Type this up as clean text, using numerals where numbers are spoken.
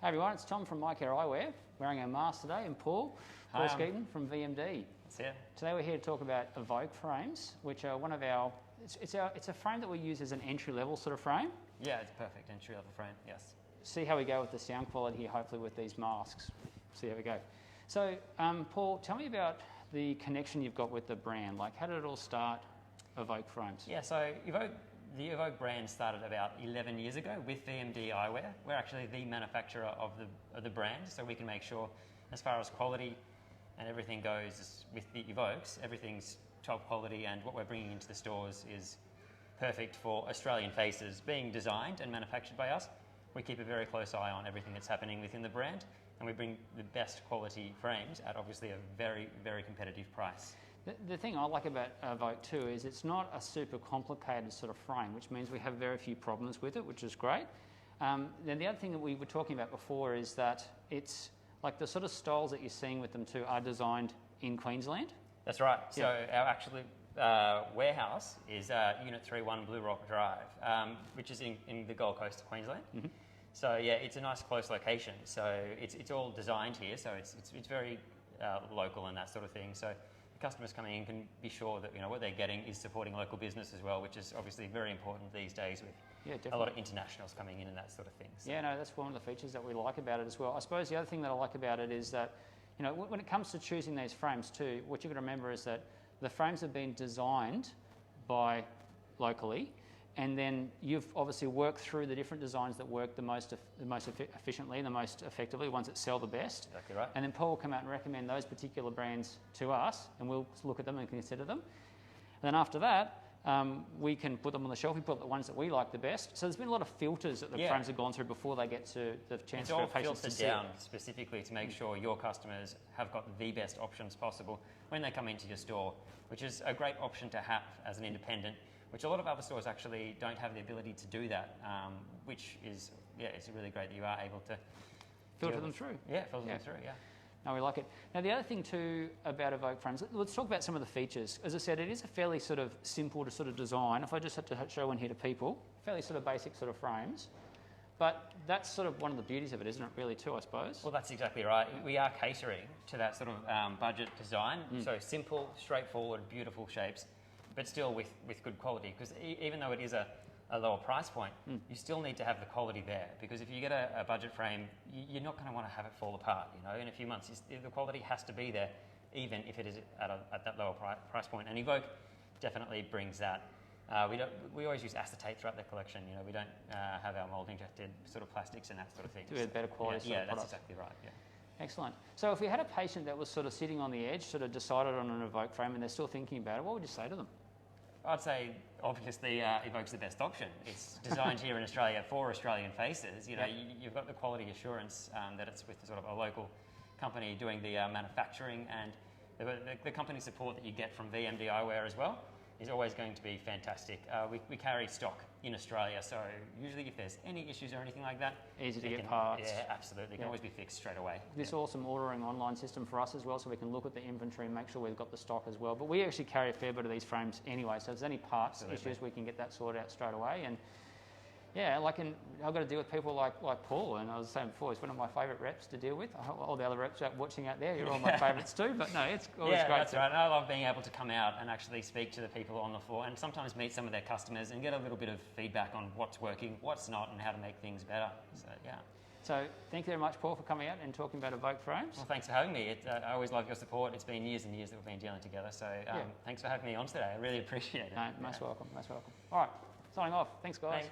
Hey everyone, it's Tom from Evoque Eyewear, wearing our mask today, and Paul Skelton from VMD. That's it. Today we're here to talk about Evoque frames, which are one of our, it's a frame that we use as an entry-level sort of frame. Yeah, it's a perfect entry-level frame, yes. See how we go with the sound quality here, hopefully with these masks. See how we go. So, Paul, tell me about the connection you've got with the brand. Like, how did it all start, Evoque frames? Yeah, so the Evoque brand started about 11 years ago with VMD Eyewear. We're actually the manufacturer of the brand, so we can make sure as far as quality and everything goes with the Evoques, everything's top quality, and what we're bringing into the stores is perfect for Australian faces. Being designed and manufactured by us, we keep a very close eye on everything that's happening within the brand, and we bring the best quality frames at obviously a very, very competitive price. The thing I like about Evoque too is it's not a super complicated sort of frame, which means we have very few problems with it, which is great. Then the other thing that we were talking about before is that it's like the sort of styles that you're seeing with them too are designed in Queensland. That's right. Yeah. So our actually warehouse is Unit 31 Blue Rock Drive, which is in the Gold Coast of Queensland. Mm-hmm. So yeah, it's a nice close location. So it's all designed here, so it's very local and that sort of thing. So the customers coming in can be sure that what they're getting is supporting local business as well, which is obviously very important these days with a lot of internationals coming in and that sort of thing. So. Yeah, no, that's one of the features that we like about it as well. I suppose the other thing that I like about it is that when it comes to choosing these frames too, what you've got to remember is that the frames have been designed by locally, and then you've obviously worked through the different designs that work the most efficiently, the most effectively, the ones that sell the best. Exactly right. And then Paul will come out and recommend those particular brands to us, and we'll look at them and consider them. And then after that, we can put them on the shelf. We put the ones that we like the best. So there's been a lot of filters that the frames have gone through before they get to the chance for patients to see. It's all filtered down specifically to make sure your customers have got the best options possible when they come into your store, which is a great option to have as an independent, which a lot of other stores actually don't have the ability to do that, which is, it's really great that you are able to filter them through. Yeah, filter them through, yeah. No, we like it. Now, the other thing too about Evoque frames, let's talk about some of the features. As I said, it is a fairly sort of simple to sort of design. If I just had to show one here to people, fairly sort of basic sort of frames. But that's sort of one of the beauties of it, isn't it, really, too, I suppose? Well, that's exactly right. We are catering to that sort of budget design. So simple, straightforward, beautiful shapes, but still with good quality. Because even though it is a lower price point, you still need to have the quality there, because if you get a budget frame, you're not going to want to have it fall apart. In a few months, the quality has to be there, even if it is at that lower price point. And Evoque definitely brings that. We always use acetate throughout the collection. We don't have our mold injected sort of plastics and that sort of thing. To have better quality. Yeah, that's exactly right. Yeah. Excellent. So if we had a patient that was sort of sitting on the edge, sort of decided on an Evoque frame, and they're still thinking about it, what would you say to them? I'd say, obviously, Evoque's the best option. It's designed here in Australia for Australian faces. You've got the quality assurance that it's with sort of a local company doing the manufacturing, and the company support that you get from VMD Eyewear as well is always going to be fantastic. We carry stock in Australia, so usually if there's any issues or anything like that... Easy to get parts. Yeah, absolutely. It can always be fixed straight away. This awesome ordering online system for us as well, so we can look at the inventory and make sure we've got the stock as well. But we actually carry a fair bit of these frames anyway, so if there's any parts issues, we can get that sorted out straight away. And yeah, I've got to deal with people like Paul, and I was saying before, he's one of my favourite reps to deal with. All the other reps watching out there, you're all my favourites too, but no, it's always great. That's right. I love being able to come out and actually speak to the people on the floor and sometimes meet some of their customers and get a little bit of feedback on what's working, what's not, and how to make things better. So, yeah. So thank you very much, Paul, for coming out and talking about Evoque frames. Well, thanks for having me. I always love your support. It's been years and years that we've been dealing together, so thanks for having me on today. I really appreciate it. No, most welcome, most welcome. All right, signing off. Thanks, guys. Thanks.